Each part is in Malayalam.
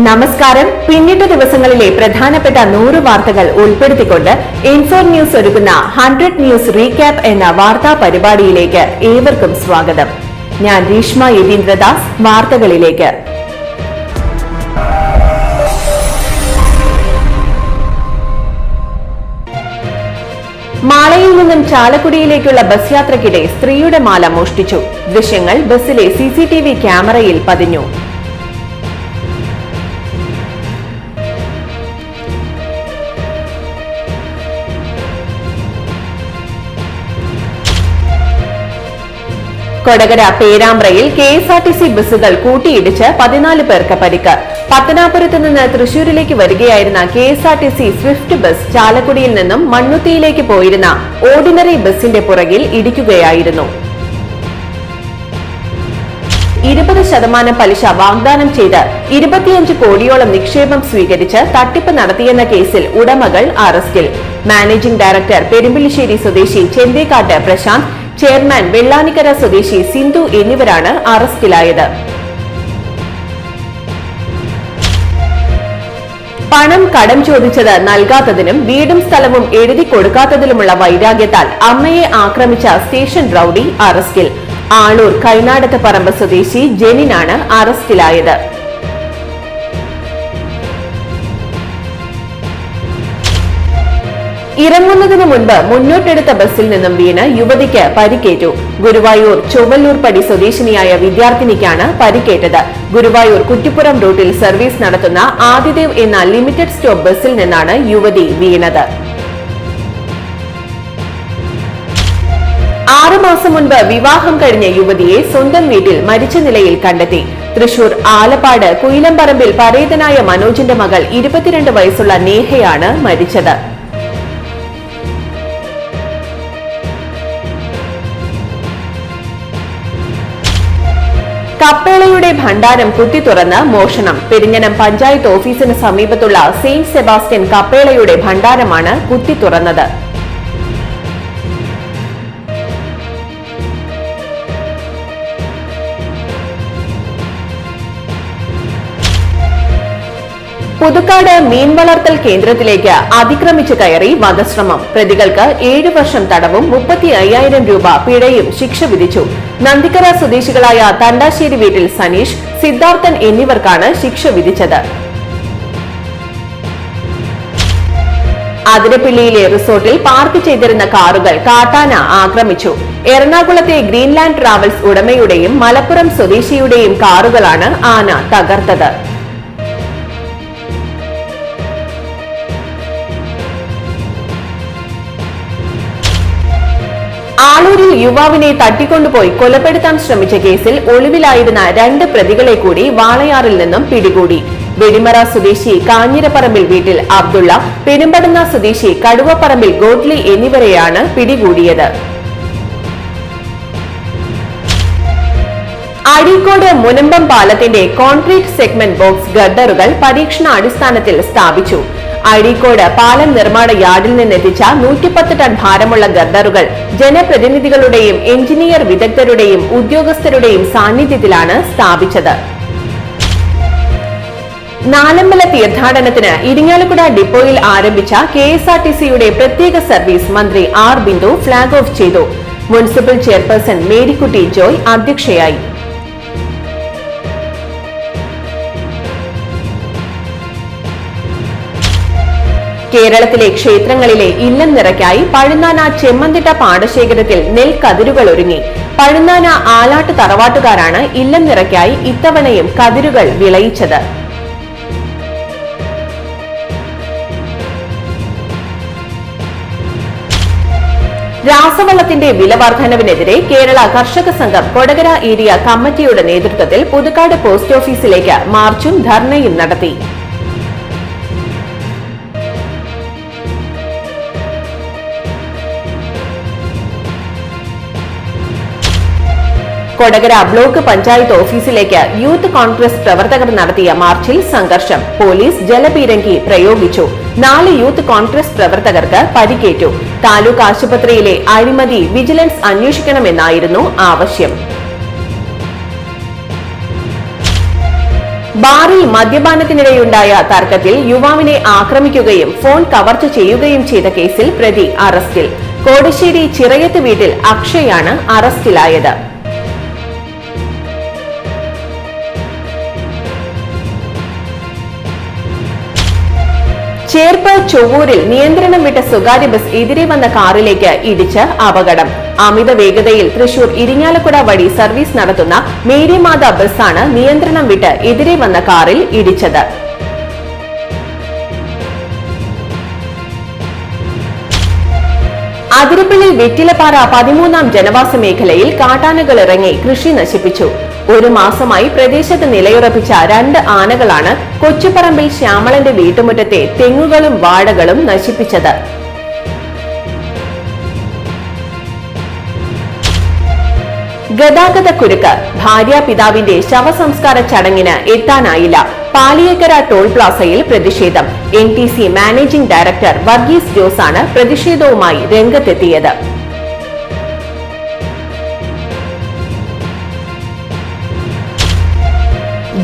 നമസ്കാരം. പിന്നിട്ട ദിവസങ്ങളിലെ പ്രധാനപ്പെട്ട 100 വാർത്തകൾ ഉൾപ്പെടുത്തിക്കൊണ്ട് ഇൻഫോ ന്യൂസ് ഒരുക്കുന്ന 100 ന്യൂസ് റീക്യാപ്പ് എന്ന വാർത്താ പരിപാടിയിലേക്ക് ഏവർക്കും സ്വാഗതം. ഞാൻ രീഷ്മ യതീന്ദ്രദാസ്. വാർത്തകളിലേക്ക്. മാളയിൽ നിന്നും ചാലക്കുടിയിലേക്കുള്ള ബസ് യാത്രയ്ക്കിടെ സ്ത്രീയുടെ മാല മോഷ്ടിച്ചു. ദൃശ്യങ്ങൾ ബസ്സിലെ CCTV ക്യാമറയിൽ പതിഞ്ഞു. കൊടകര പേരാമ്പ്രയിൽ KSRTC ബസ്സുകൾ കൂട്ടിയിടിച്ച് 14 പേർക്ക് പരിക്ക്. പത്തനാപുരത്ത് നിന്ന് തൃശൂരിലേക്ക് വരികയായിരുന്ന KSRTC സ്വിഫ്റ്റ് ബസ് ചാലക്കുടിയിൽ നിന്നും മണ്ണുത്തിയിലേക്ക് പോയിരുന്ന ഓർഡിനറി ബസിന്റെ പുറകിൽ ഇടിക്കുകയായിരുന്നു. 20% പലിശ വാഗ്ദാനം ചെയ്ത് 25 കോടിയോളം നിക്ഷേപം സ്വീകരിച്ച് തട്ടിപ്പ് നടത്തിയെന്ന കേസിൽ ഉടമകൾ അറസ്റ്റിൽ. മാനേജിംഗ് ഡയറക്ടർ പെരുമ്പിളിശ്ശേരി സ്വദേശി ചെന്തേക്കാട്ട് പ്രശാന്ത്, ചെയർമാൻ വെള്ളാനിക്കര സ്വദേശി സിന്ധു എന്നിവരാണ് അറസ്റ്റിലായത്. പണം കടം ചോദിച്ചത് നൽകാത്തതിനും വീടും സ്ഥലവും എഴുതി കൊടുക്കാത്തതിലുമുള്ള വൈരാഗ്യത്താൽ അമ്മയെ ആക്രമിച്ച സ്റ്റേഷൻ റൌഡി അറസ്റ്റിൽ. ആളൂർ കൈനാടത്ത് പറമ്പ് സ്വദേശി ജെനിനാണ് അറസ്റ്റിലായത്. ഇറങ്ങുന്നതിന് മുൻപ് മുന്നോട്ടെടുത്ത ബസ്സിൽ നിന്നും വീണ് യുവതിക്ക് പരിക്കേറ്റു. ഗുരുവായൂർ ചൊവ്വല്ലൂർപ്പടി സ്വദേശിനിയായ വിദ്യാർത്ഥിനിക്കാണ് പരിക്കേറ്റത്. ഗുരുവായൂർ കുറ്റിപ്പുറം റൂട്ടിൽ സർവീസ് നടത്തുന്ന ആദിദേവ് എന്ന ലിമിറ്റഡ് സ്റ്റോപ്പ് ബസ്സിൽ നിന്നാണ് യുവതി വീണത്. 6 മാസം മുൻപ് വിവാഹം കഴിഞ്ഞ യുവതിയെ സ്വന്തം വീട്ടിൽ മരിച്ച നിലയിൽ കണ്ടെത്തി. തൃശൂർ ആലപ്പാട് കുയിലംപറമ്പിൽ പരേതനായ മനോജിന്റെ മകൾ 22 വയസ്സുള്ള നേഹയാണ് മരിച്ചത്. കപ്പേളയുടെ ഭണ്ഡാരം കുത്തി തുറന്ന് മോഷണം. പെരിഞ്ഞനം പഞ്ചായത്ത് ഓഫീസിന് സമീപത്തുള്ള സെയിന്റ് സെബാസ്റ്റ്യൻ കപ്പേളയുടെ ഭണ്ഡാരമാണ് കുത്തി തുറന്നത്. പുതുക്കാട് മീൻ വളർത്തൽ കേന്ദ്രത്തിലേക്ക് അതിക്രമിച്ചു കയറി വധശ്രമം. പ്രതികൾക്ക് 7 വർഷം തടവും 35,000 രൂപ പിഴയും ശിക്ഷ വിധിച്ചു. നന്ദിക്കര സ്വദേശികളായ തണ്ടാശ്ശേരി വീട്ടിൽ സനീഷ്, സിദ്ധാർത്ഥൻ എന്നിവർക്കാണ് ശിക്ഷ വിധിച്ചത്. അതിരപ്പിള്ളിയിലെ റിസോർട്ടിൽ പാർക്ക് ചെയ്തിരുന്ന കാറുകൾ കാട്ടാന ആക്രമിച്ചു. എറണാകുളത്തെ ഗ്രീൻലാൻഡ് ട്രാവൽസ് ഉടമയുടെയും മലപ്പുറം സ്വദേശിയുടെയും കാറുകളാണ് ആന തകർത്തത്. ആളൂരിൽ യുവാവിനെ തട്ടിക്കൊണ്ടുപോയി കൊലപ്പെടുത്താൻ ശ്രമിച്ച കേസിൽ ഒളിവിലായിരുന്ന 2 പ്രതികളെ കൂടി വാളയാറിൽ നിന്നും പിടികൂടി. വെടിമറ സ്വദേശി കാഞ്ഞിരപ്പറമ്പിൽ വീട്ടിൽ അബ്ദുള്ള, പെരുമ്പടന്ന സ്വദേശി കടുവപ്പറമ്പിൽ ഗോഡ്ലി എന്നിവരെയാണ് പിടികൂടിയത്. അഴീക്കോട് മുനമ്പം പാലത്തിന്റെ കോൺക്രീറ്റ് സെഗ്മെന്റ് ബോക്സ് ഗർഡറുകൾ പരീക്ഷണാടിസ്ഥാനത്തിൽ സ്ഥാപിച്ചു. അഴീക്കോട് പാലം നിർമ്മാണ യാർഡിൽ നിന്നെത്തിച്ച 110 ടൺ ഭാരമുള്ള ഗർഡറുകൾ ജനപ്രതിനിധികളുടെയും എഞ്ചിനീയർ വിദഗ്ധരുടെയും ഉദ്യോഗസ്ഥരുടെയും സാന്നിധ്യത്തിലാണ് സ്ഥാപിച്ചത്. നാലമ്പല തീർത്ഥാടനത്തിന് ഇരിങ്ങാലക്കുട ഡിപ്പോയിൽ ആരംഭിച്ച KSRTCയുടെ പ്രത്യേക സർവീസ് മന്ത്രി R. ബിന്ദു ഫ്ളാഗ് ഓഫ് ചെയ്തു. മുനിസിപ്പൽ ചെയർപേഴ്സൺ മേരിക്കുട്ടി ജോയ് അധ്യക്ഷയായി. കേരളത്തിലെ ക്ഷേത്രങ്ങളിലെ ഇല്ലം നിറയ്ക്കായി പഴുന്നാന ചെമ്മന്തിട്ട പാടശേഖരത്തിൽ നെൽക്കതിരുകൾ ഒരുങ്ങി. പഴുന്നാന ആലാട്ട് തറവാട്ടുകാരാണ് ഇല്ലം നിറയ്ക്കായി ഇത്തവണയും കതിരുകൾ വിളയിച്ചത്. രാസവളത്തിന്റെ വില വർധനവിനെതിരെ കേരള കർഷക സംഘം കൊടകര ഏരിയ കമ്മിറ്റിയുടെ നേതൃത്വത്തിൽ പുതുക്കാട് പോസ്റ്റ് ഓഫീസിലേക്ക് മാർച്ചും ധർണയും നടത്തി. കൊടകര ബ്ലോക്ക് പഞ്ചായത്ത് ഓഫീസിലേക്ക് യൂത്ത് കോൺഗ്രസ് പ്രവർത്തകർ നടത്തിയ മാർച്ചിൽ സംഘർഷം. പോലീസ് ജലപീരങ്കി പ്രയോഗിച്ചു. 4 യൂത്ത് കോൺഗ്രസ് പ്രവർത്തകർക്ക് പരിക്കേറ്റു. താലൂക്ക് ആശുപത്രിയിലെ അഴിമതി വിജിലൻസ് അന്വേഷിക്കണമെന്നായിരുന്നു ആവശ്യം. ബാറിൽ മദ്യപാനത്തിനിടെയുണ്ടായ തർക്കത്തിൽ യുവാവിനെ ആക്രമിക്കുകയും ഫോൺ കവർച്ച ചെയ്യുകയും ചെയ്ത കേസിൽ പ്രതി അറസ്റ്റിൽ. കോടശ്ശേരി ചിറയത്ത് വീട്ടിൽ അക്ഷയാണ് അറസ്റ്റിലായത്. ചേർപ്പ് ചൊവ്വൂരിൽ നിയന്ത്രണം വിട്ട സ്വകാര്യ ബസ് എതിരെ വന്ന കാറിലേക്ക് ഇടിച്ച് അപകടം. അമിത വേഗതയിൽ തൃശൂർ ഇരിങ്ങാലക്കുട വഴി സർവീസ് നടത്തുന്ന മേരിമാത ബസ്സാണ് നിയന്ത്രണം വിട്ട് എതിരെ വന്ന കാറിൽ ഇടിച്ചത്. അതിരപ്പള്ളി വെറ്റിലപ്പാറ 13ാം ജനവാസ മേഖലയിൽ കാട്ടാനകൾ ഇറങ്ങി കൃഷി നശിപ്പിച്ചു. ഒരു മാസമായി പ്രദേശത്ത് നിലയുറപ്പിച്ച 2 ആനകളാണ് കൊച്ചുപറമ്പിൽ ശ്യാമളന്റെ വീട്ടുമുറ്റത്തെ തെങ്ങുകളും വാഴകളും നശിപ്പിച്ചത്. ഗതാഗത കുരുക്ക്. ഭാര്യാപിതാവിന്റെ ശവസംസ്കാര ചടങ്ങിന് എത്താനായില്ല. പാലിയേക്കര ടോൾ പ്ലാസയിൽ പ്രതിഷേധം. NTC മാനേജിംഗ് ഡയറക്ടർ വർഗീസ് ജോസാണ് പ്രതിഷേധവുമായി രംഗത്തെത്തിയത്.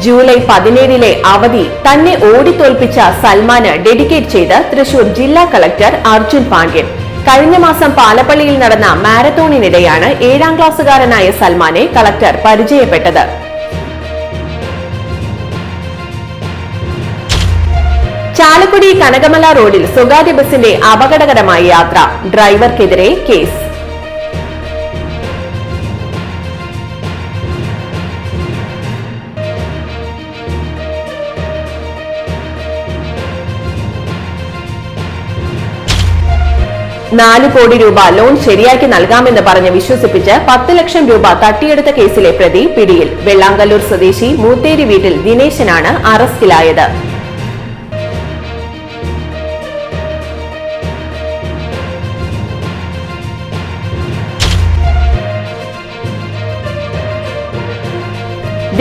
ജൂലൈ 17 അവധി തന്നെ ഓടിത്തോൽപ്പിച്ച സൽമാന് ഡെഡിക്കേറ്റ് ചെയ്ത് തൃശൂർ ജില്ലാ കളക്ടർ അർജുൻ പാണ്ഡ്യൻ. കഴിഞ്ഞ മാസം പാലപ്പള്ളിയിൽ നടന്ന മാരത്തോണിനിടെയാണ് 7ാം ക്ലാസ്സുകാരനായ സൽമാനെ കളക്ടർ പരിചയപ്പെട്ടത്. ചാലക്കുടി കനകമല റോഡിൽ സ്വകാര്യ ബസിന്റെ അപകടകരമായ യാത്ര. ഡ്രൈവർക്കെതിരെ കേസ്. $4 കോടി ലോൺ ശരിയാക്കി നൽകാമെന്ന് പറഞ്ഞ് വിശ്വസിപ്പിച്ച് 10 ലക്ഷം രൂപ തട്ടിയെടുത്ത കേസിലെ പ്രതി പിടിയിൽ. വെള്ളാങ്കല്ലൂർ സ്വദേശി മൂത്തേരി വീട്ടിൽ ദിനേശനാണ് അറസ്റ്റിലായത്.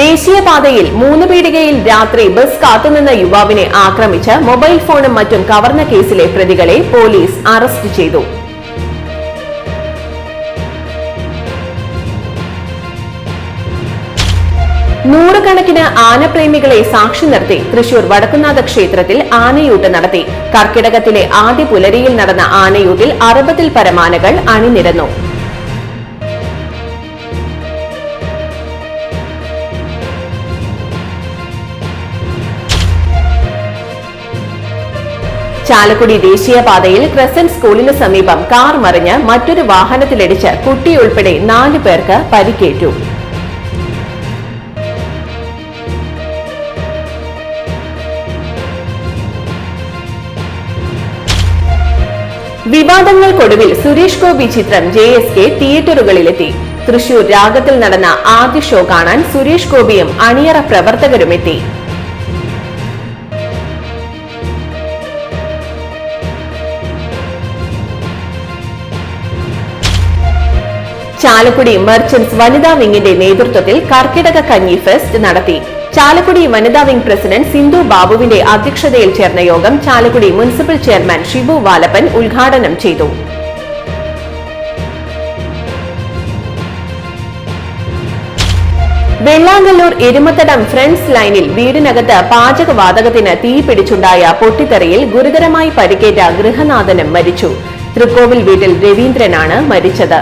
ദേശീയപാതയിൽ 3 പീടികയിൽ രാത്രി ബസ് കാത്തുനിന്ന യുവാവിനെ ആക്രമിച്ച് മൊബൈൽ ഫോണും മറ്റും കവർന്ന കേസിലെ പ്രതികളെ പോലീസ് അറസ്റ്റ് ചെയ്തു. നൂറുകണക്കിന് ആനപ്രേമികളെ സാക്ഷി നിർത്തി തൃശൂർ വടക്കുന്നാഥ ക്ഷേത്രത്തിൽ ആനയൂട്ട് നടത്തി. കർക്കിടകത്തിലെ ആദ്യ പുലരിയിൽ നടന്ന ആനയൂട്ടിൽ 60-ൽ പരം ആനകൾ അണിനിരന്നു. ചാലക്കുടി ദേശീയപാതയിൽ ക്രസന്റ് സ്കൂളിന് സമീപം കാർ മറിഞ്ഞ് മറ്റൊരു വാഹനത്തിലിടിച്ച് കുട്ടിയുൾപ്പെടെ 4 പേർക്ക് പരിക്കേറ്റു. വിവാദങ്ങൾക്കൊടുവിൽ സുരേഷ് ഗോപി ചിത്രം JSK തിയേറ്ററുകളിലെത്തി. തൃശൂർ രാഗത്തിൽ നടന്ന ആദ്യ ഷോ കാണാൻ സുരേഷ് ഗോപിയും അണിയറ പ്രവർത്തകരുമെത്തി. ചാലക്കുടി മെർച്ചന്റ്സ് വനിതാ വിങ്ങിന്റെ നേതൃത്വത്തിൽ കർക്കിടക കഞ്ഞി ഫെസ്റ്റ് നടത്തി. ചാലക്കുടി വനിതാ വിംഗ് പ്രസിഡന്റ് സിന്ധു ബാബുവിന്റെ അധ്യക്ഷതയിൽ ചേർന്ന യോഗം ചാലക്കുടി മുനിസിപ്പൽ ചെയർമാൻ ഷിബു വാലപ്പൻ ഉദ്ഘാടനം ചെയ്തു. വെള്ളാങ്കല്ലൂർ എരുമത്തടം ഫ്രണ്ട്സ് ലൈനിൽ വീടിനകത്ത് പാചകവാതകത്തിന് തീ പിടിച്ചുണ്ടായ പൊട്ടിത്തെറിയിൽ ഗുരുതരമായി പരിക്കേറ്റ ഗൃഹനാഥനും മരിച്ചു. തൃക്കോവിൽ വീട്ടിൽ രവീന്ദ്രനാണ് മരിച്ചത്.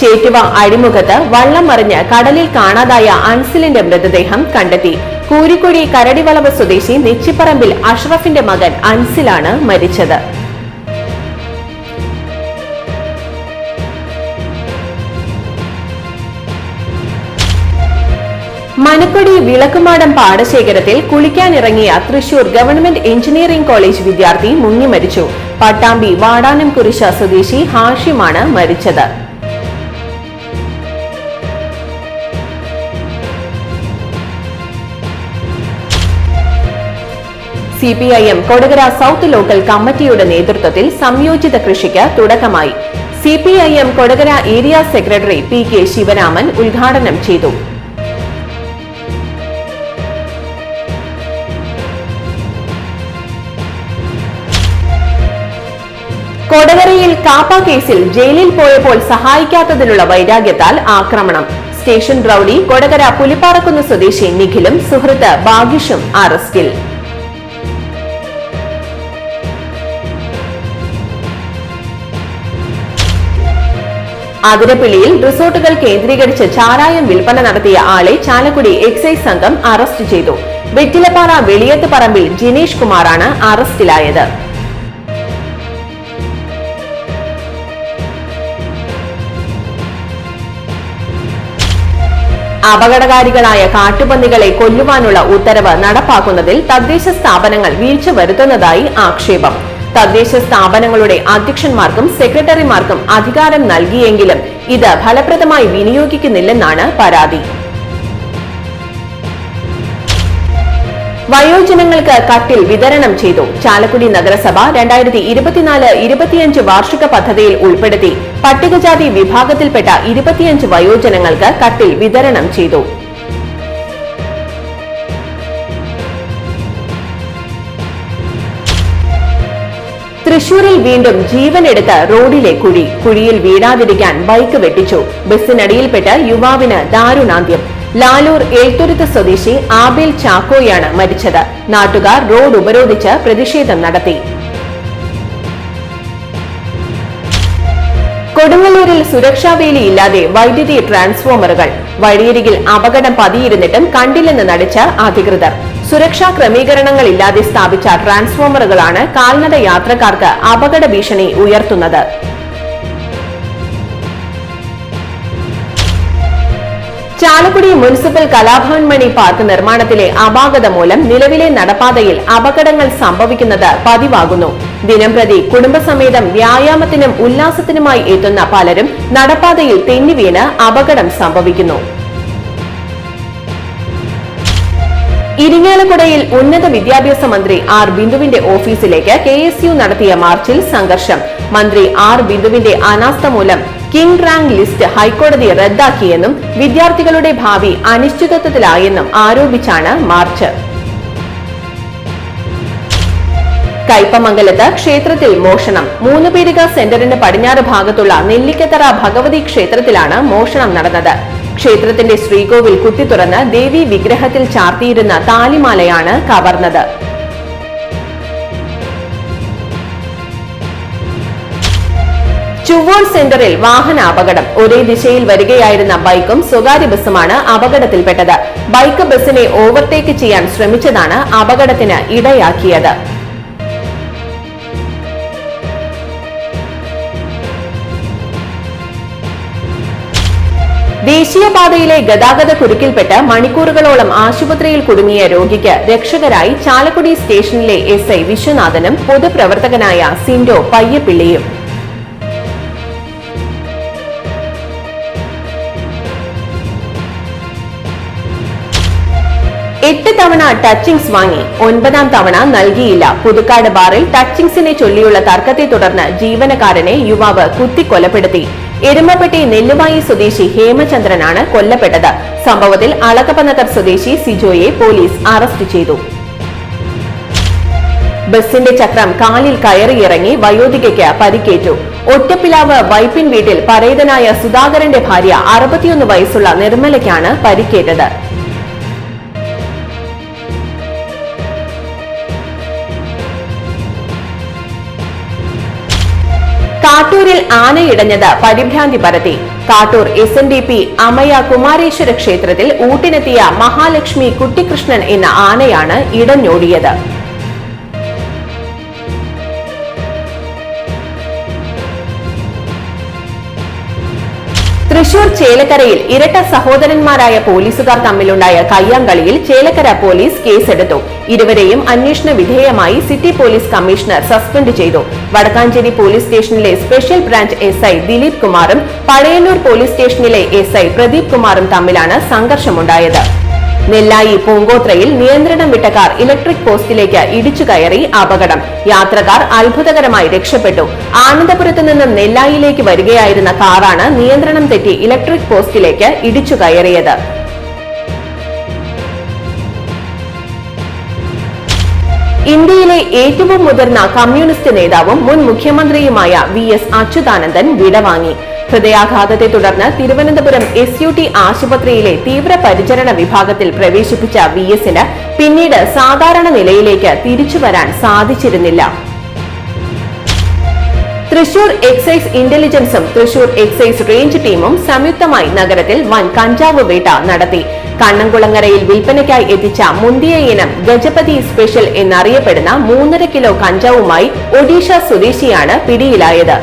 ചേറ്റുവ അഴിമുഖത്ത് വള്ളം മറിഞ്ഞ് കടലിൽ കാണാതായ അൻസിലിന്റെ മൃതദേഹം കണ്ടെത്തി. കൂരിക്കുഴി കരടിവളവ് സ്വദേശി നെച്ചിപ്പറമ്പിൽ അഷ്റഫിന്റെ മകൻ അൻസിലാണ് മരിച്ചത്. മനക്കൊടി വിളക്കുമാടം പാടശേഖരത്തിൽ കുളിക്കാനിറങ്ങിയ തൃശൂർ ഗവൺമെന്റ് എഞ്ചിനീയറിംഗ് കോളേജ് വിദ്യാർത്ഥി മുങ്ങി മരിച്ചു. പട്ടാമ്പി വാടാനംകുരിശ സ്വദേശി ഹാഷിമാണ് മരിച്ചത്. CPIM കൊടകര സൗത്ത് ലോക്കൽ കമ്മിറ്റിയുടെ നേതൃത്വത്തിൽ സംയോജിത കൃഷിക്ക് തുടക്കമായി. CPIM Kodakara area secretary PK Sivaraman ഉദ്ഘാടനം ചെയ്തു. കൊടകരയിൽ കാപ്പ കേസിൽ ജയിലിൽ പോയപ്പോൾ സഹായിക്കാത്തതിനുള്ള വൈരാഗ്യത്താൽ ആക്രമണം. സ്റ്റേഷൻ റൌഡി കൊടകര പുലിപ്പാറക്കുന്ന് സ്വദേശി നിഖിലും സുഹൃത്ത് ഭാഗ്യഷും അറസ്റ്റിൽ. അതിരപ്പിള്ളിയിൽ റിസോർട്ടുകൾ കേന്ദ്രീകരിച്ച് ചാരായം വിൽപ്പന നടത്തിയ ആളെ ചാലക്കുടി എക്സൈസ് സംഘം അറസ്റ്റ് ചെയ്തു. വെറ്റിലപ്പാറ വെളിയത്ത് പറമ്പിൽ ജിനേഷ് കുമാറാണ് അറസ്റ്റിലായത്. അപകടകാരികളായ കാട്ടുപന്നികളെ കൊല്ലുവാനുള്ള ഉത്തരവ് നടപ്പാക്കുന്നതിൽ തദ്ദേശ സ്ഥാപനങ്ങൾ വീഴ്ച വരുത്തുന്നതായി ആക്ഷേപം. തദ്ദേശ സ്ഥാപനങ്ങളുടെ അധ്യക്ഷന്മാർക്കും സെക്രട്ടറിമാർക്കും അധികാരം നൽകിയെങ്കിലും ഇത് ഫലപ്രദമായി വിനിയോഗിക്കുന്നില്ലെന്നാണ് പരാതി. വയോജനങ്ങൾക്ക് കട്ടിൽ വിതരണം ചെയ്തു. ചാലക്കുടി നഗരസഭ 2024-25 വാർഷിക പദ്ധതിയിൽ ഉൾപ്പെടുത്തി പട്ടികജാതി വിഭാഗത്തിൽപ്പെട്ട 25 വയോജനങ്ങൾക്ക് കട്ടിൽ വിതരണം ചെയ്തു. തൃശൂരിൽ വീണ്ടും ജീവനെടുത്ത റോഡിലെ കുഴി. കുഴിയിൽ വീഴാതിരിക്കാൻ ബൈക്ക് വെട്ടിച്ചു. ബസ്സിനടിയിൽപ്പെട്ട് യുവാവിന് ദാരുണാന്ത്യം. ലാലൂർ ഏൽത്തുരുത്ത് സ്വദേശി ആബേൽ ചാക്കോയാണ് മരിച്ചത്. നാട്ടുകാർ റോഡ് ഉപരോധിച്ച് പ്രതിഷേധം നടത്തി. കൊടുങ്ങല്ലൂരിൽ സുരക്ഷാവേലിയില്ലാതെ വൈദ്യുതി ട്രാൻസ്ഫോമറുകൾ. വഴിയരികിൽ അപകടം പതിയിരുന്നിട്ടും കണ്ടില്ലെന്ന് നടിച്ച അധികൃതർ. സുരക്ഷാ ക്രമീകരണങ്ങളില്ലാതെ സ്ഥാപിച്ച ട്രാൻസ്ഫോമറുകളാണ് കാൽനട യാത്രക്കാർക്ക് അപകട ഭീഷണി ഉയർത്തുന്നത്. ചാലക്കുടി മുനിസിപ്പൽ കലാഭവൻ മണി പാർക്ക് നിർമ്മാണത്തിലെ അപാകത മൂലം നിലവിലെ നടപ്പാതയിൽ അപകടങ്ങൾ സംഭവിക്കുന്നത് പതിവാകുന്നു. ദിനംപ്രതി കുടുംബസമേതം വ്യായാമത്തിനും ഉല്ലാസത്തിനുമായി എത്തുന്ന പലരും നടപ്പാതയിൽ തെന്നിവീണ് അപകടം സംഭവിക്കുന്നു. ഇരിങ്ങാലക്കുടയിൽ ഉന്നത വിദ്യാഭ്യാസ മന്ത്രി ആർ ബിന്ദുവിന്റെ ഓഫീസിലേക്ക് KSU നടത്തിയ മാർച്ചിൽ സംഘർഷം. മന്ത്രി ആർ ബിന്ദുവിന്റെ അനാസ്ഥ മൂലം കിങ് റാങ്ക് ലിസ്റ്റ് ഹൈക്കോടതി റദ്ദാക്കിയെന്നും വിദ്യാർത്ഥികളുടെ ഭാവി അനിശ്ചിതത്വത്തിലായെന്നും ആരോപിച്ചാണ് മാർച്ച്. കയ്പമംഗലത്ത് ക്ഷേത്രത്തിൽ മോഷണം. 3 പീടിക സെന്ററിന് പടിഞ്ഞാറ് ഭാഗത്തുള്ള നെല്ലിക്കത്തറ ഭഗവതി ക്ഷേത്രത്തിലാണ് മോഷണം നടന്നത്. ക്ഷേത്രത്തിന്റെ ശ്രീകോവിൽ കുത്തിത്തുറന്ന് ദേവി വിഗ്രഹത്തിൽ ചാർത്തിയിരുന്ന താലിമാലയാണ് കവർന്നത്. ചുവോൾ സെന്ററിൽ വാഹനാപകടം. ഒരേ ദിശയിൽ വരികയായിരുന്ന ബൈക്കും സ്വകാര്യ ബസ്സുമാണ് അപകടത്തിൽപ്പെട്ടത്. ബൈക്ക് ബസ്സിനെ ഓവർടേക്ക് ചെയ്യാൻ ശ്രമിച്ചതാണ് അപകടത്തിന് ഇടയാക്കിയത്. ദേശീയപാതയിലെ ഗതാഗത കുരുക്കിൽപ്പെട്ട് മണിക്കൂറുകളോളം ആശുപത്രിയിൽ കുടുങ്ങിയ രോഗിക്ക് രക്ഷകരായി ചാലക്കുടി സ്റ്റേഷനിലെ SI വിശ്വനാഥനും പൊതുപ്രവർത്തകനായ സിൻഡോ പയ്യപ്പിള്ളിയും. എട്ട് തവണ ടച്ചിങ്സ് വാങ്ങി, 9ാം തവണ നൽകിയില്ല. പുതുക്കാട് ബാറിൽ ടച്ചിങ്സിനെ ചൊല്ലിയുള്ള തർക്കത്തെ തുടർന്ന് ജീവനക്കാരനെ യുവാവ് കുത്തിക്കൊലപ്പെടുത്തി. എരുമപ്പെട്ടി നെല്ലുവായി സ്വദേശി ഹേമചന്ദ്രനാണ് കൊല്ലപ്പെട്ടത്. സംഭവത്തിൽ അളകപ്പനഗർ സ്വദേശി സിജോയെ പോലീസ് അറസ്റ്റ് ചെയ്തു. ബസിന്റെ ചക്രം കാലിൽ കയറിയിറങ്ങി വയോധികയ്ക്ക് പരിക്കേറ്റു. ഒറ്റപ്പിലാവ് വൈപ്പിൻ വീട്ടിൽ പരേതനായ സുധാകരന്റെ ഭാര്യ 61 വയസ്സുള്ള നിർമ്മലയ്ക്കാണ് പരിക്കേറ്റത്. കാട്ടൂരിൽ ആനയിടഞ്ഞത് പരിഭ്രാന്തി പരത്തി. കാട്ടൂർ SNDP അമയ കുമാരേശ്വര ക്ഷേത്രത്തിൽ ഊട്ടിനെത്തിയ മഹാലക്ഷ്മി കുട്ടികൃഷ്ണൻ എന്ന ആനയാണ് ഇടഞ്ഞോടിയത്. തൃശൂർ ചേലക്കരയിൽ ഇരട്ട സഹോദരന്മാരായ പോലീസുകാർ തമ്മിലുണ്ടായ കയ്യാങ്കളിയിൽ ചേലക്കര പോലീസ് കേസെടുത്തു. ഇരുവരെയും അന്വേഷണ വിധേയമായി സിറ്റി പോലീസ് കമ്മീഷണർ സസ്പെൻഡ് ചെയ്തു. വടക്കാഞ്ചേരി പോലീസ് സ്റ്റേഷനിലെ സ്പെഷ്യൽ ബ്രാഞ്ച് SI ദിലീപ് കുമാറും പഴയന്നൂർ പോലീസ് സ്റ്റേഷനിലെ SI പ്രദീപ് കുമാറും തമ്മിലാണ് സംഘർഷമുണ്ടായത്. നെല്ലായി പൂങ്കോത്രയിൽ നിയന്ത്രണം വിട്ട കാർ ഇലക്ട്രിക് പോസ്റ്റിലേക്ക് ഇടിച്ചു കയറി അപകടം. യാത്രക്കാർ അത്ഭുതകരമായി രക്ഷപ്പെട്ടു. ആനന്ദപുരത്ത് നിന്നും നെല്ലായിലേക്ക് വരികയായിരുന്ന കാറാണ് നിയന്ത്രണം തെറ്റി ഇലക്ട്രിക് പോസ്റ്റിലേക്ക് ഇടിച്ചു കയറിയത്. ഇന്ത്യയിലെ ഏറ്റവും മുതിർന്ന കമ്മ്യൂണിസ്റ്റ് നേതാവും മുൻ മുഖ്യമന്ത്രിയുമായ VS അച്യുതാനന്ദൻ വിടവാങ്ങി. ഹൃദയാഘാതത്തെ തുടർന്ന് തിരുവനന്തപുരം SUT ആശുപത്രിയിലെ തീവ്രപരിചരണ വിഭാഗത്തിൽ പ്രവേശിപ്പിച്ച VSന് പിന്നീട് സാധാരണ നിലയിലേക്ക് തിരിച്ചുവരാൻ സാധിച്ചിരുന്നില്ല. തൃശൂർ എക്സൈസ് ഇന്റലിജൻസും തൃശൂർ എക്സൈസ് റേഞ്ച് ടീമും സംയുക്തമായി നഗരത്തിൽ വൻ കഞ്ചാവ് വേട്ട നടത്തി. കണ്ണംകുളങ്ങരയിൽ വിൽപ്പനയ്ക്കായി എത്തിച്ച മുന്തിയ ഇനം ഗജപതി സ്പെഷ്യൽ എന്നറിയപ്പെടുന്ന 3.5 കിലോ കഞ്ചാവുമായി ഒഡീഷ സ്വദേശിയാണ് പിടിയിലായത്.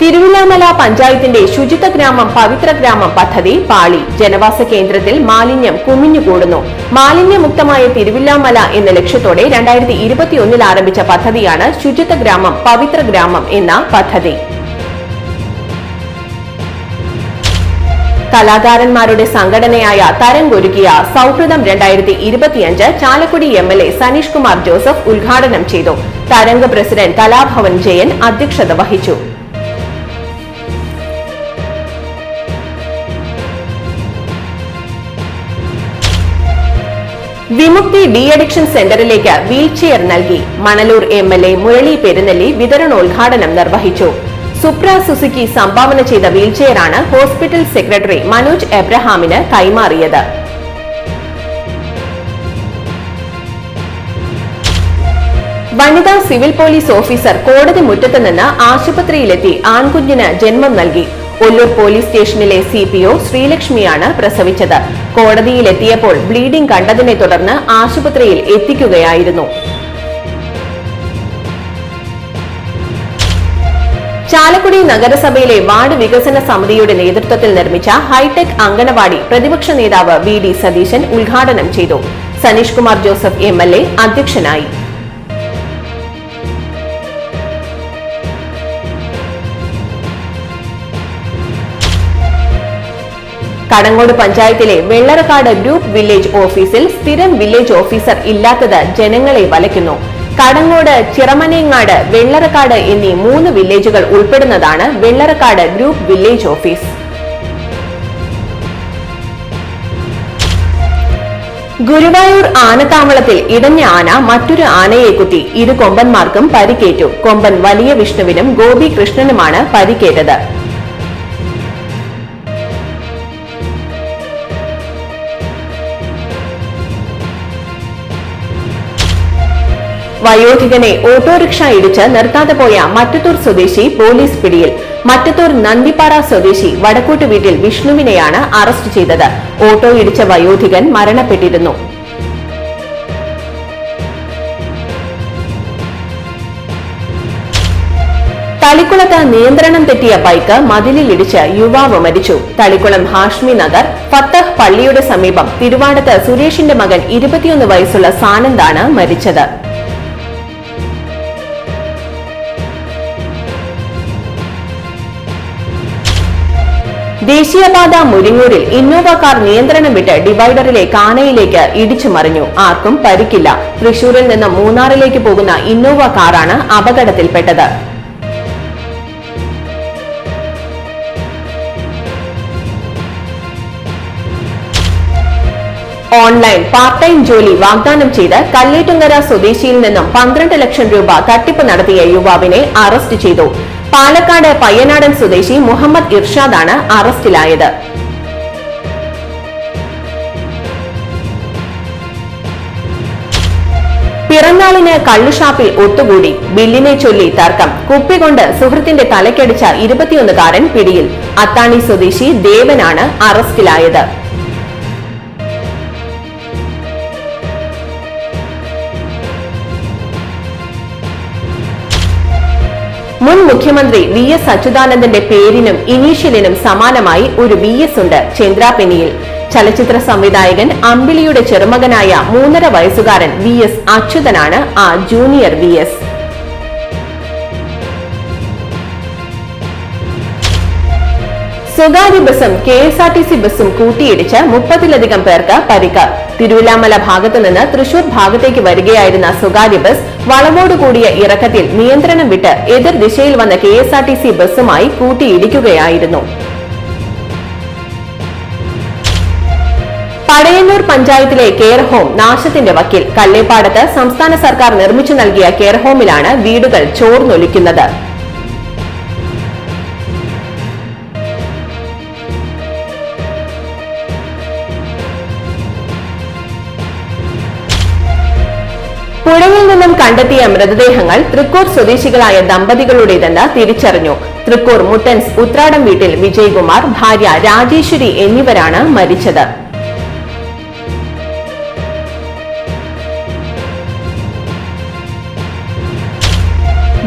തിരുവില്ലാമല പഞ്ചായത്തിന്റെ ശുചിത്വ ഗ്രാമം പവിത്ര ഗ്രാമം പദ്ധതി പാളി. ജനവാസ കേന്ദ്രത്തിൽ മാലിന്യം കുമിഞ്ഞുകൂടുന്നു. മാലിന്യമുക്തമായ തിരുവില്ലാമല എന്ന ലക്ഷ്യത്തോടെ 2021 ആരംഭിച്ച പദ്ധതിയാണ് ശുചിത്വ ഗ്രാമം പവിത്ര ഗ്രാമം എന്ന പദ്ധതി. കലാകാരന്മാരുടെ സംഘടനയായ തരംഗൊരുക്കിയ സൗഹൃദം 2025 ചാലക്കുടി MLA സനീഷ് കുമാർ ജോസഫ് ഉദ്ഘാടനം ചെയ്തു. തരംഗ് പ്രസിഡന്റ് കലാഭവൻ ജയൻ അധ്യക്ഷത വഹിച്ചു. വിമുക്തി ഡി അഡിക്ഷൻ സെന്ററിലേക്ക് വീൽചെയർ നൽകി. മണലൂർ MLA മുരളി പെരുന്നെല്ലി വിതരണോദ്ഘാടനം നിർവഹിച്ചു. സുപ്ര സുസുക്കി സംഭാവന ചെയ്ത വീൽചെയറാണ് ഹോസ്പിറ്റൽ സെക്രട്ടറി മനോജ് എബ്രഹാമിന് കൈമാറിയത്. വനിതാ സിവിൽ പോലീസ് ഓഫീസർ കോടതി മുറ്റത്ത് നിന്ന് ആശുപത്രിയിലെത്തി ആൺകുഞ്ഞിന് ജന്മം നൽകി. ഒല്ലൂർ പോലീസ് സ്റ്റേഷനിലെ CPO ശ്രീലക്ഷ്മിയാണ് പ്രസവിച്ചത്. കോടതിയിലെത്തിയപ്പോൾ ബ്ലീഡിംഗ് കണ്ടതിനെ തുടർന്ന് ആശുപത്രിയിൽ എത്തിക്കുകയായിരുന്നു. ചാലക്കുടി നഗരസഭയിലെ വാർഡ് വികസന സമിതിയുടെ നേതൃത്വത്തിൽ നിർമ്മിച്ച ഹൈടെക് അങ്കണവാടി പ്രതിപക്ഷ നേതാവ് VD സതീശൻ ഉദ്ഘാടനം ചെയ്തു. സനീഷ് കുമാർ ജോസഫ് MLA അധ്യക്ഷനായി. കടങ്ങോട് പഞ്ചായത്തിലെ വെള്ളറക്കാട് ഗ്രൂപ്പ് വില്ലേജ് ഓഫീസിൽ സ്ഥിരം വില്ലേജ് ഓഫീസർ ഇല്ലാത്തത് ജനങ്ങളെ വലയ്ക്കുന്നു. കടങ്ങോട്, ചിറമനേങ്ങാട്, വെള്ളറക്കാട് എന്നീ 3 വില്ലേജുകൾ ഉൾപ്പെടുന്നതാണ് Vellarakkad group village office. Guruvayur ആനത്താവളത്തിൽ ഇടഞ്ഞ ആന മറ്റൊരു ആനയെ കുത്തി. 2 കൊമ്പന്മാർക്കും പരിക്കേറ്റു. കൊമ്പൻ വലിയ വിഷ്ണുവിനും ഗോപി കൃഷ്ണനുമാണ് പരിക്കേറ്റത്. വയോധികനെ ഓട്ടോറിക്ഷ ഇടിച്ച് നിർത്താതെ പോയ മറ്റത്തൂർ സ്വദേശി പോലീസ് പിടിയിൽ. മറ്റത്തൂർ നന്ദിപ്പാറ സ്വദേശി വടക്കോട്ട് വീട്ടിൽ വിഷ്ണുവിനെയാണ് അറസ്റ്റ് ചെയ്തത്. ഓട്ടോ ഇടിച്ച വയോധികൻ മരണപ്പെട്ടിരുന്നു. തളിക്കുളത്ത് നിയന്ത്രണം തെറ്റിയ ബൈക്ക് മതിലിൽ ഇടിച്ച് യുവാവ് മരിച്ചു. തളിക്കുളം ഹാഷ്മി നഗർ ഫത്തഹ് പള്ളിയുടെ സമീപം തിരുവാടത്ത് സുരേഷിന്റെ മകൻ 21 വയസ്സുള്ള സാനന്ദാണ് മരിച്ചത്. ദേശീയപാത മുരിങ്ങൂരിൽ ഇന്നോവ കാർ നിയന്ത്രണം വിട്ട് ഡിവൈഡറിലെ കാനയിലേക്ക് ഇടിച്ചു മറിഞ്ഞു. ആർക്കും പരിക്കില്ല. തൃശൂരിൽ നിന്ന് മൂന്നാറിലേക്ക് പോകുന്ന ഇന്നോവ കാറാണ് അപകടത്തിൽപ്പെട്ടത്. ഓൺലൈൻ പാർട്ട് ടൈം ജോലി വാഗ്ദാനം ചെയ്ത് കല്ലേറ്റുങ്കര സ്വദേശിയിൽ നിന്നും 12 ലക്ഷം രൂപ തട്ടിപ്പ് നടത്തിയ യുവാവിനെ അറസ്റ്റ് ചെയ്തു. പാലക്കാട് പയ്യനാടൻ സ്വദേശി മുഹമ്മദ് ഇർഷാദാണ് അറസ്റ്റിലായത്. പിറന്നാളിന് കള്ളുഷാപ്പിൽ ഒത്തുകൂടി. ബില്ലിനെ ചൊല്ലി തർക്കം. കുപ്പികൊണ്ട് സുഹൃത്തിന്റെ തലക്കടിച്ച 21കാരൻ പിടിയിൽ. അത്താണി സ്വദേശി ദേവനാണ് അറസ്റ്റിലായത്. മുൻ മുഖ്യമന്ത്രി VS അച്യുതാനന്ദന്റെ പേരിനും ഇനീഷ്യലിനും സമാനമായി ഒരു VS ഉണ്ട് ചന്ദ്രാപെനിയിൽ. ചലച്ചിത്ര സംവിധായകൻ അമ്പിളിയുടെ ചെറുമകനായ 3.5 വയസ്സുകാരൻ VS അച്യുതനാണ് ആ ജൂനിയർ VS. സ്വകാര്യ ബസും KSRTC ബസും കൂട്ടിയിടിച്ച് 30ലധികം പേർക്ക് പരിക്ക്. തിരുവില്ലാമല ഭാഗത്തു നിന്ന് തൃശൂർ ഭാഗത്തേക്ക് വരികയായിരുന്ന സ്വകാര്യ ബസ് വളവോടുകൂടിയ ഇറക്കത്തിൽ നിയന്ത്രണം വിട്ട് എതിർ ദിശയിൽ വന്ന KSRTC ബസുമായി കൂട്ടിയിടിക്കുകയായിരുന്നു. പടയന്നൂർ പഞ്ചായത്തിലെ കെയർ ഹോം നാശത്തിന്റെ വക്കിൽ. കല്ലേപ്പാടത്ത് സംസ്ഥാന സർക്കാർ നിർമ്മിച്ചു നൽകിയ കെയർ ഹോമിലാണ് വീടുകൾ ചോർന്നൊലിക്കുന്നത്. പുഴയിൽ നിന്നും കണ്ടെത്തിയ മൃതദേഹങ്ങൾ തൃക്കൂർ സ്വദേശികളായ ദമ്പതികളുടേതെന്ന് തിരിച്ചറിഞ്ഞു. തൃക്കൂർ മുട്ടൻസ് ഉത്രാടം വീട്ടിൽ വിജയകുമാർ, ഭാര്യ രാജേശ്വരി എന്നിവരാണ് മരിച്ചത്.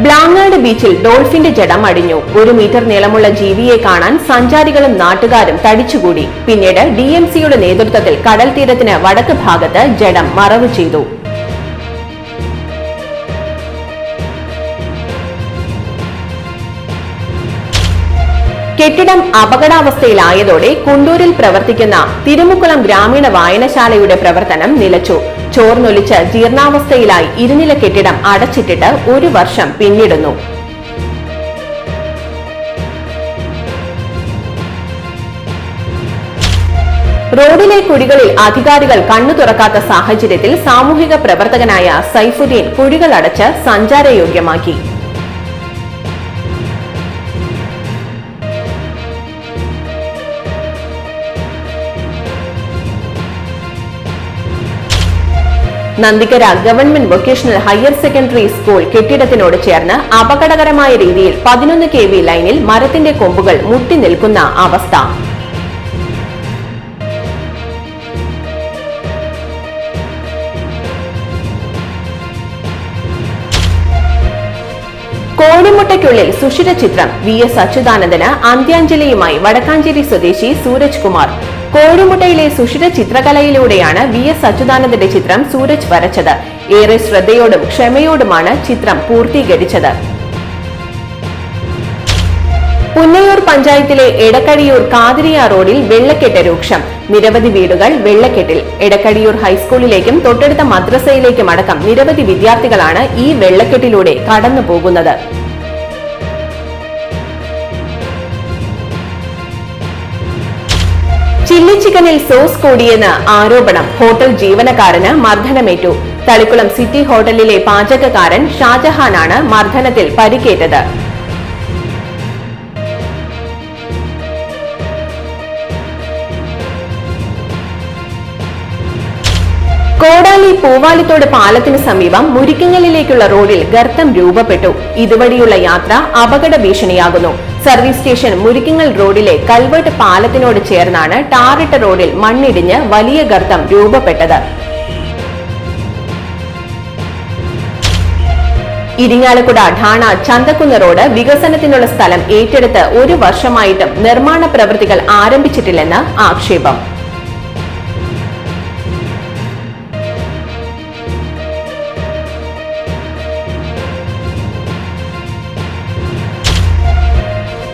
ബ്ലാങ്ങാട് ബീച്ചിൽ ഡോൾഫിന്റെ ജഡം അടിഞ്ഞു. 1 മീറ്റർ നീളമുള്ള ജീവിയെ കാണാൻ സഞ്ചാരികളും നാട്ടുകാരും തടിച്ചുകൂടി. പിന്നീട് DMCയുടെ നേതൃത്വത്തിൽ കടൽ തീരത്തിന് വടക്ക് ഭാഗത്ത് ജഡം മറവ് ചെയ്തു. കെട്ടിടം അപകടാവസ്ഥയിലായതോടെ കുണ്ടൂരിൽ പ്രവർത്തിക്കുന്ന തിരുമുക്കുളം ഗ്രാമീണ വായനശാലയുടെ പ്രവർത്തനം നിലച്ചു. ചോർന്നൊലിച്ച് ജീർണാവസ്ഥയിലായി ഇരുനില കെട്ടിടം അടച്ചിട്ടിട്ട് 1 വർഷം പിന്നിടുന്നു. റോഡിലെ കുഴികളിൽ അധികാരികൾ കണ്ണു തുറക്കാത്ത സാഹചര്യത്തിൽ സാമൂഹിക പ്രവർത്തകനായ സൈഫുദ്ദീൻ കുഴികൾ അടച്ച് സഞ്ചാരയോഗ്യമാക്കി. Nandikkara government vocational higher secondary school കെട്ടിടത്തിനോട് ചേർന്ന് അപകടകരമായ രീതിയിൽ 11 kV ലൈനിൽ മരത്തിന്റെ കൊമ്പുകൾ മുട്ടി നിൽക്കുന്ന അവസ്ഥ. കോഴിമുട്ടയ്ക്കുള്ളിൽ സുഷിര ചിത്രം. VS അച്യുതാനന്ദന് അന്ത്യാഞ്ജലിയുമായി വടക്കാഞ്ചേരി സ്വദേശി സൂരജ് കുമാർ. കോഴിമുട്ടയിലെ സുഷിര ചിത്രകലയിലൂടെയാണ് VS അച്യുതാനന്ദന്റെ ചിത്രം സൂരജ് വരച്ചത്. ഏറെ ശ്രദ്ധയോടും ക്ഷമയോടുമാണ് ചിത്രം പൂർത്തീകരിച്ചത്. പുന്നയൂർ പഞ്ചായത്തിലെ എടക്കഴിയൂർ കാതിരിയ റോഡിൽ വെള്ളക്കെട്ട് രൂക്ഷം. നിരവധി വീടുകൾ വെള്ളക്കെട്ടിൽ. എടക്കഴിയൂർ ഹൈസ്കൂളിലേക്കും തൊട്ടടുത്ത മദ്രസയിലേക്കും അടക്കം നിരവധി വിദ്യാർത്ഥികളാണ് ഈ വെള്ളക്കെട്ടിലൂടെ കടന്നു പോകുന്നത്. ചില്ലി ചിക്കനിൽ സോസ് കൂടിയെന്ന് ആരോപണം. ഹോട്ടൽ ജീവനക്കാരന് മർദ്ദനമേറ്റു. തളിക്കുളം സിറ്റി ഹോട്ടലിലെ പാചകക്കാരൻ ഷാജഹാനാണ് മർദ്ദനത്തിൽ പരിക്കേറ്റത്. കോടാലി പൂവാലിത്തോട് പാലത്തിന് സമീപം മുരിക്കിങ്ങലിലേക്കുള്ള റോഡിൽ ഗർത്തം രൂപപ്പെട്ടു. ഇതുവഴിയുള്ള യാത്ര അപകട ഭീഷണിയാകുന്നു. സർവീസ് സ്റ്റേഷൻ മുരിക്കിങ്ങൽ റോഡിലെ കൽവേട്ട് പാലത്തിനോട് ചേർന്നാണ് ടാറിട്ട റോഡിൽ മണ്ണിടിഞ്ഞ് വലിയ ഗർത്തം രൂപപ്പെട്ടത്. ഇരിങ്ങാലക്കുട ഠാണ ചന്തക്കുന്ന് റോഡ് വികസനത്തിനുള്ള സ്ഥലം ഏറ്റെടുത്ത് 1 വർഷമായിട്ടും നിർമ്മാണ പ്രവൃത്തികൾ ആരംഭിച്ചിട്ടില്ലെന്ന് ആക്ഷേപം.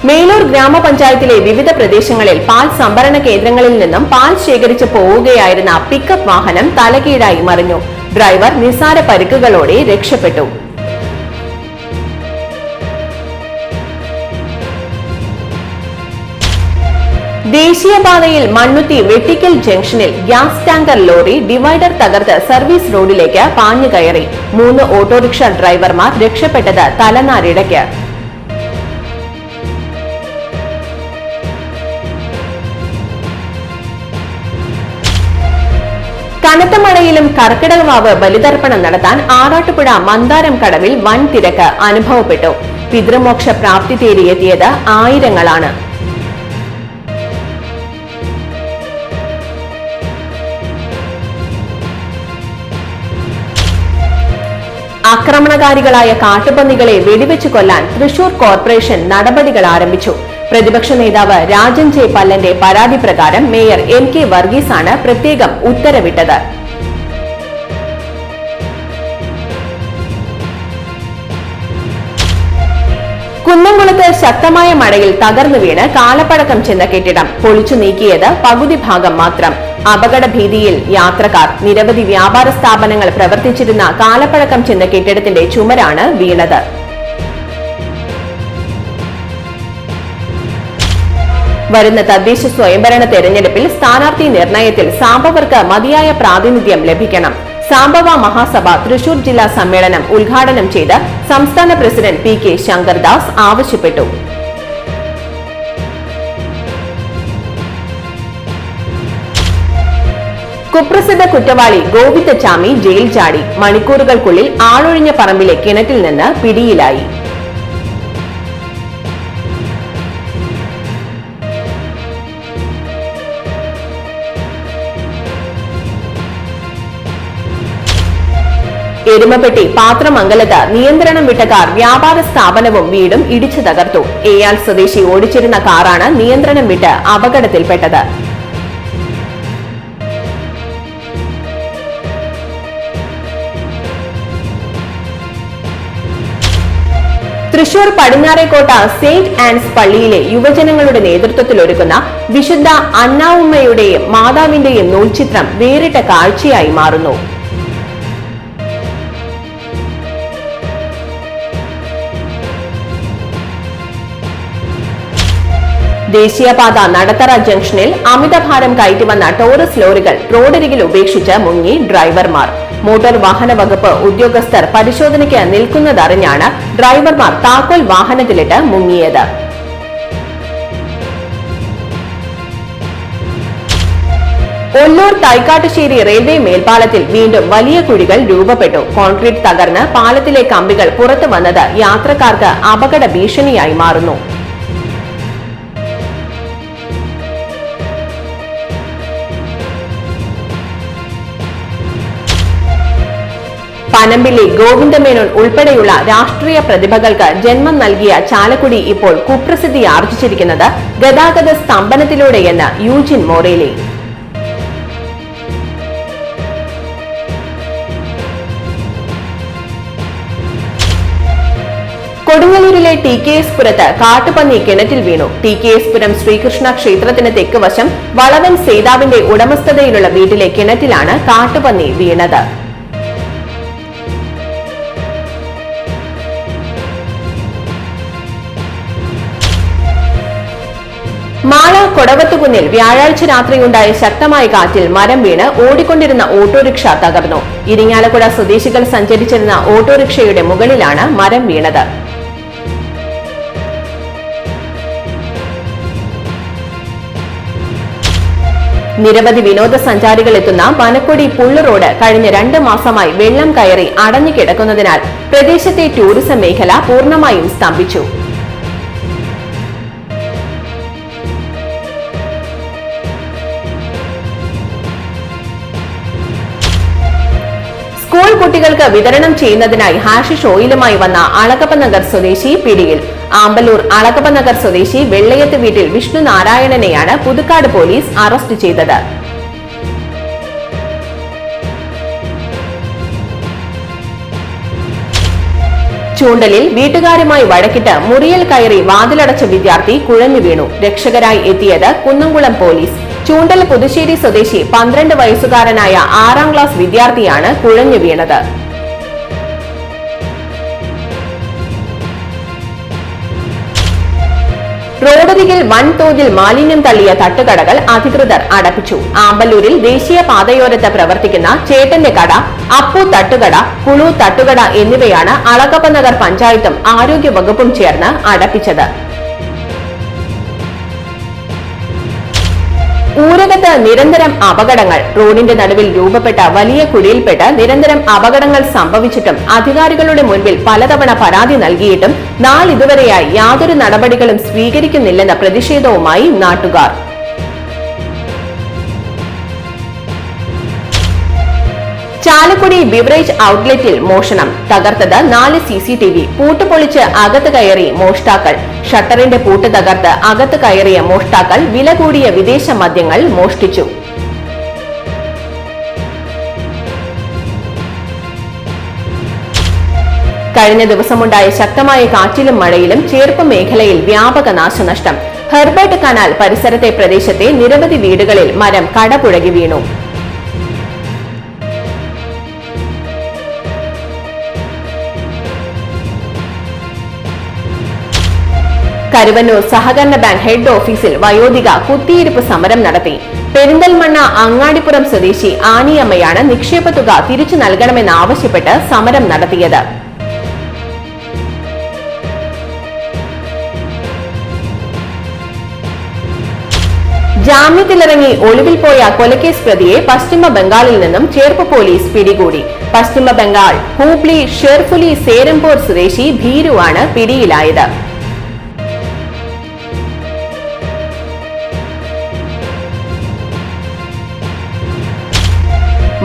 മേലൂർ ഗ്രാമപഞ്ചായത്തിലെ വിവിധ പ്രദേശങ്ങളിൽ പാൽ സംഭരണ കേന്ദ്രങ്ങളിൽ നിന്നും പാൽ ശേഖരിച്ച് പോവുകയായിരുന്ന പിക്കപ്പ് വാഹനം തലകീഴായി മറിഞ്ഞു. ഡ്രൈവർ നിസ്സാര പരിക്കുകളോടെ രക്ഷപ്പെട്ടു. ദേശീയപാതയിൽ മണ്ണുത്തി വെട്ടിക്കൽ ജംഗ്ഷനിൽ ഗ്യാസ് ടാങ്കർ ലോറി ഡിവൈഡർ തകർത്ത് സർവീസ് റോഡിലേക്ക് പാഞ്ഞു കയറി. 3 ഓട്ടോറിക്ഷ ഡ്രൈവർമാർ രക്ഷപ്പെട്ടത് തലനാരിഴയ്ക്ക്. കനത്ത മഴയിലും കർക്കിടകവാവ് ബലിതർപ്പണം നടത്താൻ ആറാട്ടുപുഴ മന്ദാരം കടവിൽ വൻ തിരക്ക് അനുഭവപ്പെട്ടു. പിതൃമോക്ഷ പ്രാപ്തി തേടിയെത്തിയത് ആയിരങ്ങളാണ്. ആക്രമണകാരികളായ കാട്ടുപന്നികളെ വെടിവെച്ചു കൊല്ലാൻ തൃശൂർ കോർപ്പറേഷൻ നടപടികൾ ആരംഭിച്ചു. പ്രതിപക്ഷ നേതാവ് രാജൻ ജെ പല്ലന്റെ പരാതി പ്രകാരം മേയർ MK വർഗീസാണ് പ്രത്യേകം ഉത്തരവിട്ടത്. കുന്നംകുളത്ത് ശക്തമായ മഴയിൽ തകർന്നു വീണ് കാലപ്പഴക്കം ചെന്ന കെട്ടിടം പൊളിച്ചു നീക്കിയത് പകുതി ഭാഗം മാത്രം. അപകട ഭീതിയിൽ യാത്രക്കാർ. നിരവധി വ്യാപാര സ്ഥാപനങ്ങൾ പ്രവർത്തിച്ചിരുന്ന കാലപ്പഴക്കം ചെന്ന കെട്ടിടത്തിന്റെ ചുമരാണ് വീണത്. വരുന്ന തദ്ദേശ സ്വയംഭരണ തെരഞ്ഞെടുപ്പിൽ സ്ഥാനാർത്ഥി നിർണയത്തിൽ സാംബവർക്ക് മതിയായ പ്രാതിനിധ്യം ലഭിക്കണം. സാംബവ മഹാസഭ തൃശൂർ ജില്ലാ സമ്മേളനം ഉദ്ഘാടനം ചെയ്ത് സംസ്ഥാന പ്രസിഡന്റ് പി കെ ശങ്കർദാസ് ആവശ്യപ്പെട്ടു. കുപ്രസിദ്ധ കുറ്റവാളി ഗോവിന്ദചാമി ജയിൽ ചാടി. മണിക്കൂറുകൾക്കുള്ളിൽ ആളൊഴിഞ്ഞ പറമ്പിലെ കിണറ്റിൽ നിന്ന് പിടിയിലായി. എരുമപ്പെട്ടി പാത്രമംഗലത്ത് നിയന്ത്രണം വിട്ട കാർ വ്യാപാര സ്ഥാപനവും വീടും ഇടിച്ചു തകർത്തു. ഏയാൽ സ്വദേശി ഓടിച്ചിരുന്ന കാറാണ് നിയന്ത്രണം വിട്ട് അപകടത്തിൽപ്പെട്ടത്. തൃശൂർ പടിഞ്ഞാറേക്കോട്ട സെന്റ് ആൻസ് പള്ളിയിലെ യുവജനങ്ങളുടെ നേതൃത്വത്തിൽ ഒരുക്കുന്ന വിശുദ്ധ അന്നാവുമ്മയുടെയും മാതാവിന്റെയും നൂൽചിത്രം വേറിട്ട കാഴ്ചയായി മാറുന്നു. ദേശീയപാത നടത്തറ ജംഗ്ഷനിൽ അമിതഭാരം കയറ്റിവന്ന ടോറസ് ലോറികൾ റോഡരികിൽ ഉപേക്ഷിച്ച് മുങ്ങി ഡ്രൈവർമാർ. മോട്ടോർ വാഹന വകുപ്പ് ഉദ്യോഗസ്ഥർ പരിശോധനയ്ക്ക് നിൽക്കുന്നതറിഞ്ഞാണ് ഡ്രൈവർമാർ താക്കോൽ വാഹനത്തിലിട്ട് മുങ്ങിയത്. ഒല്ലൂർ തൈക്കാട്ടുശ്ശേരി റെയിൽവേ മേൽപ്പാലത്തിൽ വീണ്ടും വലിയ കുഴികൾ രൂപപ്പെട്ടു. കോൺക്രീറ്റ് തകർന്ന് പാലത്തിലെ കമ്പികൾ പുറത്തു വന്നത് യാത്രക്കാർക്ക് അപകട ഭീഷണിയായി മാറുന്നു. പനമ്പിള്ളി ഗോവിന്ദമേനോൻ ഉൾപ്പെടെയുള്ള രാഷ്ട്രീയ പ്രതിഭകൾക്ക് ജന്മം നൽകിയ ചാലക്കുടി ഇപ്പോൾ കുപ്രസിദ്ധി ആർജിച്ചിരിക്കുന്നത് ഗതാഗത സ്തംഭനത്തിലൂടെയെന്ന് യൂജിൻ മോറേലി. കൊടുങ്ങല്ലൂരിലെ TKS പുരത്ത് കാട്ടുപന്നി കിണറ്റിൽ വീണു. TKS പുരം ശ്രീകൃഷ്ണ ക്ഷേത്രത്തിന് തെക്ക് വശം വളവൻ സേതാവിന്റെ ഉടമസ്ഥതയിലുള്ള വീട്ടിലെ കിണറ്റിലാണ് കാട്ടുപന്നി വീണത്. മാള കൊടവത്തുകുന്നിൽ വ്യാഴാഴ്ച രാത്രിയുണ്ടായ ശക്തമായ കാറ്റിൽ മരം വീണ് ഓടിക്കൊണ്ടിരുന്ന ഓട്ടോറിക്ഷ തകർന്നു. ഇരിങ്ങാലക്കുട സ്വദേശികൾ സഞ്ചരിച്ചിരുന്ന ഓട്ടോറിക്ഷയുടെ മുകളിലാണ് മരം വീണത്. നിരവധി വിനോദസഞ്ചാരികൾ എത്തുന്ന പനക്കൊടി പുള്ളു റോഡ് കഴിഞ്ഞ 2 മാസമായി വെള്ളം കയറി അടഞ്ഞു കിടക്കുന്നതിനാൽ പ്രദേശത്തെ ടൂറിസം മേഖല പൂർണ്ണമായും സ്തംഭിച്ചു. സ്കൂൾ കുട്ടികൾക്ക് വിതരണം ചെയ്യുന്നതിനായി ഹാഷിഷ് ഓയിലുമായി വന്ന അളകപ്പനഗർ സ്വദേശി പിടിയിൽ. ആമ്പല്ലൂർ അളകപ്പനഗർ സ്വദേശി വെള്ളയത്ത് വീട്ടിൽ വിഷ്ണു നാരായണനെയാണ് പുതുക്കാട് പോലീസ് അറസ്റ്റ് ചെയ്തത്. ചൂണ്ടലിൽ വീട്ടുകാരുമായി വഴക്കിട്ട് മുറിയിൽ കയറി വാതിലടച്ച വിദ്യാർത്ഥി കുഴഞ്ഞു വീണു. രക്ഷകരായി എത്തിയത് കുന്നംകുളം പോലീസ്. ചൂണ്ടൽ പുതുശ്ശേരി സ്വദേശി 12 വയസ്സുകാരനായ 6ാം ക്ലാസ് വിദ്യാർത്ഥിയാണ് കുഴഞ്ഞു വീണത്. റോഡരികിൽ വൻതോതിൽ മാലിന്യം തള്ളിയ തട്ടുകടകൾ അധികൃതർ അടപ്പിച്ചു. ആമ്പല്ലൂരിൽ ദേശീയ പാതയോരത്ത് പ്രവർത്തിക്കുന്ന ചേട്ടന്റെ കട, അപ്പു തട്ടുകട, കുളു തട്ടുകട എന്നിവയാണ് അളകപ്പനഗർ പഞ്ചായത്തും ആരോഗ്യ വകുപ്പും ചേർന്ന് അടപ്പിച്ചത്. ഊരകത്ത് നിരന്തരം അപകടങ്ങൾ. റോഡിന്റെ നടുവിൽ രൂപപ്പെട്ട വലിയ കുഴിയിൽപ്പെട്ട് നിരന്തരം അപകടങ്ങൾ സംഭവിച്ചിട്ടും അധികാരികളുടെ മുൻപിൽ പലതവണ പരാതി നൽകിയിട്ടും നാളിതുവരെയായി യാതൊരു നടപടികളും സ്വീകരിക്കുന്നില്ലെന്ന പ്രതിഷേധവുമായി നാട്ടുകാർ. ചാലക്കുടി ബിവറേജ് ഔട്ട്ലെറ്റിൽ മോഷണം. തകർത്തത് 4 CCTV. പൂട്ടുപൊളിച്ച് അകത്ത് കയറി മോഷ്ടാക്കൾ. ഷട്ടറിന്റെ പൂട്ട് തകർത്ത് അകത്ത് കയറിയ മോഷ്ടാക്കൾ വില കൂടിയ വിദേശ മദ്യങ്ങൾ മോഷ്ടിച്ചു. കഴിഞ്ഞ ദിവസമുണ്ടായ ശക്തമായ കാറ്റിലും മഴയിലും ചേർപ്പ് മേഖലയിൽ വ്യാപക നാശനഷ്ടം. ഹെർബർട്ട് കനാൽ പരിസരത്തെ പ്രദേശത്തെ നിരവധി വീടുകളിൽ മരം കടപുഴകി വീണു. കരുവന്നൂർ സഹകരണ ബാങ്ക് ഹെഡ് ഓഫീസിൽ വയോധിക കുത്തിയിരിപ്പ് സമരം നടത്തി. പെരിന്തൽമണ്ണ അങ്ങാടിപ്പുറം സ്വദേശി ആനിയമ്മയാണ് നിക്ഷേപ തുക തിരിച്ചു നൽകണമെന്നാവശ്യപ്പെട്ട് സമരം നടത്തിയത്. ജാമ്യത്തിലിറങ്ങി ഒളിവിൽ പോയ കൊലക്കേസ് പ്രതിയെ പശ്ചിമ ബംഗാളിൽ നിന്നും ചേർപ്പ് പോലീസ് പിടികൂടി. പശ്ചിമ ബംഗാൾ ഹൂബ്ലി ഷെർഫുലി സേരംപൂർ സ്വദേശി ഭീരുവാണ് പിടിയിലായത്.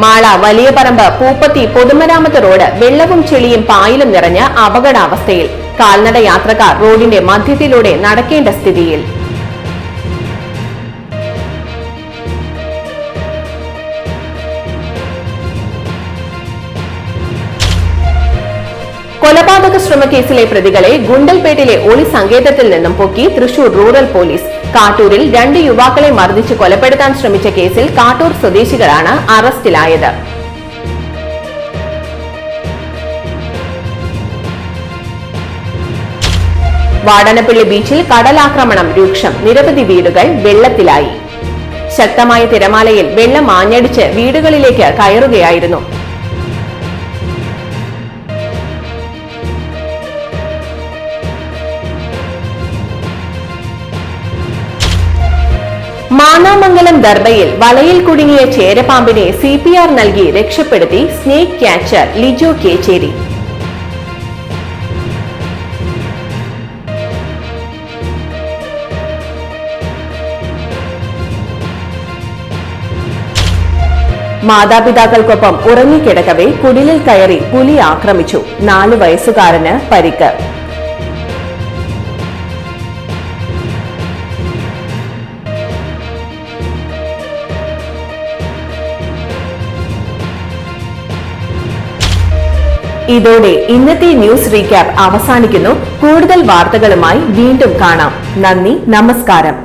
മാള വലിയപറമ്പ് പൂപ്പത്തി പൊതുമരാമത്ത് റോഡ് വെള്ളവും ചെളിയും പായലും നിറഞ്ഞ് അപകടാവസ്ഥയിൽ. കാൽനട യാത്രക്കാർ റോഡിന്റെ മധ്യത്തിലൂടെ നടക്കേണ്ട സ്ഥിതിയിൽ. കൊലപാതക ശ്രമക്കേസിലെ പ്രതികളെ ഗുണ്ടൽപേട്ടിലെ ഒളി സങ്കേതത്തിൽ നിന്നും പൊക്കി തൃശൂർ റൂറൽ പോലീസ്. കാട്ടൂരിൽ 2 യുവാക്കളെ മർദ്ദിച്ച് കൊലപ്പെടുത്താൻ ശ്രമിച്ച കേസിൽ കാട്ടൂർ സ്വദേശികളാണ് അറസ്റ്റിലായത്. വാടനപ്പള്ളി ബീച്ചിൽ കടലാക്രമണം രൂക്ഷം. നിരവധി വീടുകൾ വെള്ളത്തിലായി. ശക്തമായ തിരമാലയിൽ വെള്ളം ആഞ്ഞടിച്ച് വീടുകളിലേക്ക് കയറുകയായിരുന്നു. മാന്നാമംഗലം ദർബയിൽ വലയിൽ കുടുങ്ങിയ ചേരപ്പാമ്പിനെ CPR നൽകി രക്ഷപ്പെടുത്തി സ്നേക് ക്യാച്ചർ ലിജോ കേച്ചേരി. മാതാപിതാക്കൾക്കൊപ്പം ഉറങ്ങിക്കിടക്കവേ കുടിലിൽ കയറി പുലി ആക്രമിച്ചു. 4 വയസ്സുകാരന് പരിക്ക്. ഇതോടെ ഇന്നത്തെ ന്യൂസ് റീക്യാപ്പ് അവസാനിക്കുന്നു. കൂടുതൽ വാർത്തകളുമായി വീണ്ടും കാണാം. നന്ദി, നമസ്കാരം.